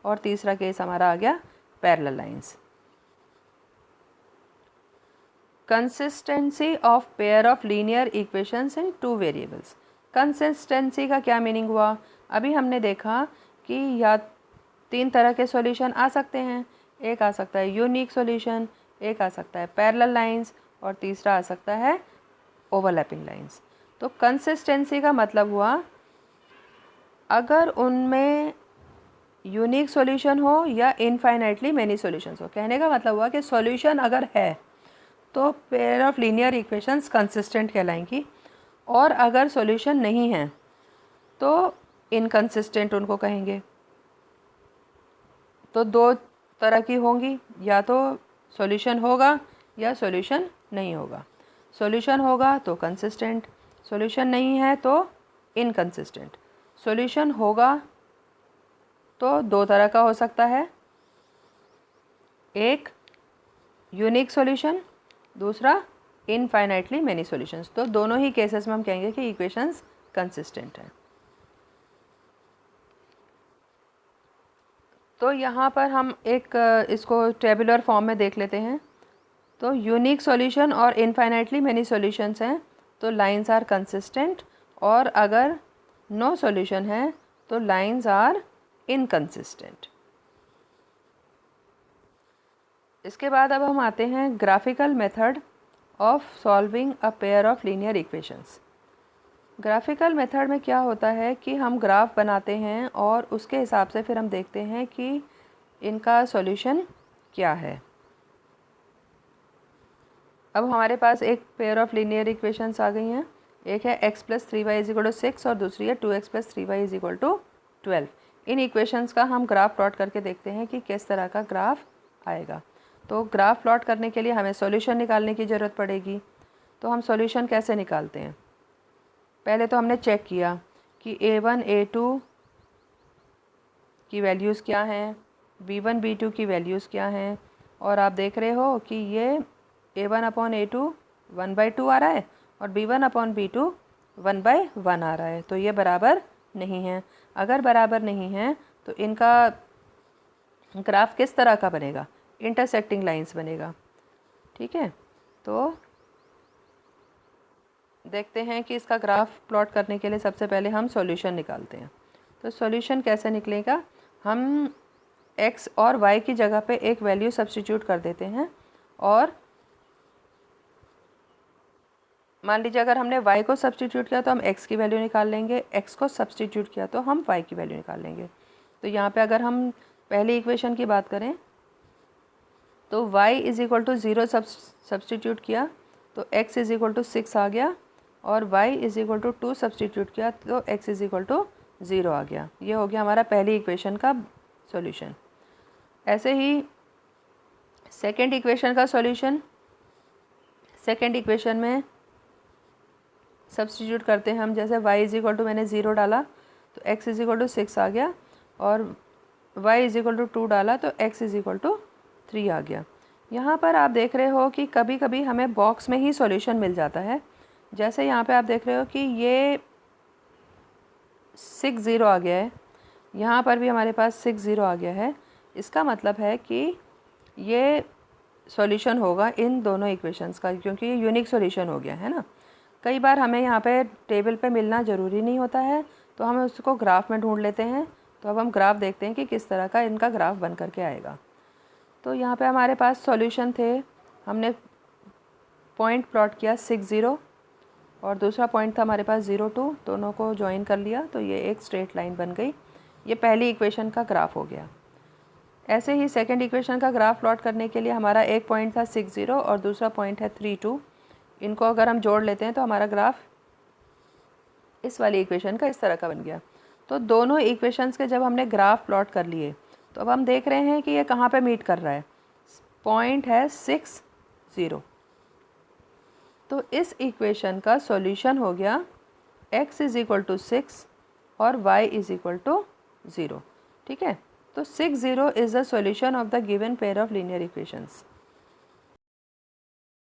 और तीसरा केस हमारा आ गया parallel lines. Consistency of pair of linear equations in two variables. Consistency का क्या मीनिंग हुआ? अभी हमने देखा कि या तीन तरह के सॉल्यूशन आ सकते हैं, एक आ सकता है यूनिक सॉल्यूशन, एक आ सकता है पैरेलल लाइंस और तीसरा आ सकता है ओवरलैपिंग लाइंस। तो कंसिस्टेंसी का मतलब हुआ अगर उनमें यूनिक सॉल्यूशन हो या इनफाइनाइटली मैनी सॉल्यूशंस हो। कहने का मतलब हुआ कि सॉल्यूशन अगर है तो pair of linear equations consistent कहलाएंगी, और अगर सॉल्यूशन नहीं है तो इनकंसिस्टेंट उनको कहेंगे। तो दो तरह की होंगी, या तो सॉल्यूशन होगा या सॉल्यूशन नहीं होगा। सॉल्यूशन होगा तो कंसिस्टेंट, सॉल्यूशन नहीं है तो इनकंसिस्टेंट। सॉल्यूशन होगा तो दो तरह का हो सकता है, एक यूनिक सॉल्यूशन, दूसरा इनफाइनाइटली मैनी सॉल्यूशंस। तो दोनों ही केसेस में हम कहेंगे कि इक्वेशंस कंसिस्टेंट हैं। तो यहाँ पर हम एक इसको टेबुलर फॉर्म में देख लेते हैं। तो यूनिक सॉल्यूशन और इनफाइनाइटली मैनी सॉल्यूशंस हैं तो लाइंस आर कंसिस्टेंट, और अगर नो सॉल्यूशन है तो लाइंस आर इनकंसिस्टेंट। इसके बाद अब हम आते हैं graphical method of solving a pair of linear equations. Graphical method में क्या होता है कि हम ग्राफ बनाते हैं और उसके हिसाब से फिर हम देखते हैं कि इनका सॉल्यूशन क्या है। अब हमारे पास एक पेयर ऑफ लीनियर इक्वेशंस आ गई हैं। एक है x + 3y = 6 और दूसरी है 2x + 3y = 12। इन इक्वेशंस का हम ग्राफ प्लॉट करके देखते हैं कि किस तरह का ग्राफ आएगा। तो ग्राफ प्लॉट करने के लिए हमें सॉल्यूशन निकालने की ज़रूरत पड़ेगी। तो हम सॉल्यूशन कैसे निकालते हैं? पहले तो हमने चेक किया कि a1 a2 की वैल्यूज़ क्या हैं, b1 b2 की वैल्यूज़ क्या हैं, और आप देख रहे हो कि ये a1/a2 1/2 आ रहा है और b1/b2 1/1 आ रहा है। तो ये बराबर नहीं है। अगर बराबर नहीं है तो इनका ग्राफ किस तरह का बनेगा? इंटरसेक्टिंग लाइंस बनेगा। ठीक है, तो देखते हैं कि इसका ग्राफ प्लॉट करने के लिए सबसे पहले हम सॉल्यूशन निकालते हैं। तो सॉल्यूशन कैसे निकलेगा? हम x और y की जगह पे एक वैल्यू सब्स्टिट्यूट कर देते हैं, और मान लीजिए अगर हमने y को सब्स्टिट्यूट किया तो हम x की वैल्यू निकाल लेंगे, x को सब्स्टिट्यूट किया तो हम y की वैल्यू निकाल लेंगे। तो यहाँ पे अगर हम पहली इक्वेशन की बात करें तो y = 0 सब्स्टिट्यूट किया तो x = 6 आ गया, और y = 2 सब्स्टिट्यूट किया तो x = 0 आ गया। ये हो गया हमारा पहली इक्वेशन का सॉल्यूशन। ऐसे ही सेकंड इक्वेशन का सॉल्यूशन, सेकंड इक्वेशन में सब्स्टिट्यूट करते हैं हम। जैसे y मैंने 0 डाला तो x = 6 आ गया, और y = 2 डाला तो x = 3 आ गया। यहाँ पर आप देख रहे हो कि कभी कभी हमें बॉक्स में ही सॉल्यूशन मिल जाता है। जैसे यहाँ पे आप देख रहे हो कि ये 6 0 आ गया है, यहाँ पर भी हमारे पास 6 0 आ गया है। इसका मतलब है कि ये सॉल्यूशन होगा इन दोनों इक्वेशंस का, क्योंकि ये यूनिक सॉल्यूशन हो गया है ना। कई बार हमें यहाँ पे टेबल पे मिलना ज़रूरी नहीं होता है, तो हम उसको ग्राफ में ढूंढ लेते हैं। तो अब हम ग्राफ देखते हैं कि किस तरह का इनका ग्राफ बन करके आएगा। तो यहाँ पे हमारे पास सॉल्यूशन थे, हमने पॉइंट प्लॉट किया 6 0 और दूसरा पॉइंट था हमारे पास 0 2, दोनों को ज्वाइन कर लिया तो ये एक स्ट्रेट लाइन बन गई। ये पहली इक्वेशन का ग्राफ हो गया। ऐसे ही सेकंड इक्वेशन का ग्राफ प्लॉट करने के लिए हमारा एक पॉइंट था 6 0 और दूसरा पॉइंट है 3 2। इनको अगर हम जोड़ लेते हैं तो हमारा ग्राफ इस वाली इक्वेशन का इस तरह का बन गया। तो दोनों इक्वेशंस के जब हमने ग्राफ प्लॉट कर लिए तो अब हम देख रहे हैं कि ये कहाँ पे मीट कर रहा है। पॉइंट है 6 0। तो इस इक्वेशन का सॉल्यूशन हो गया x = 6 और y = 0। ठीक है, तो 6 0 is the solution of the given pair of linear equations.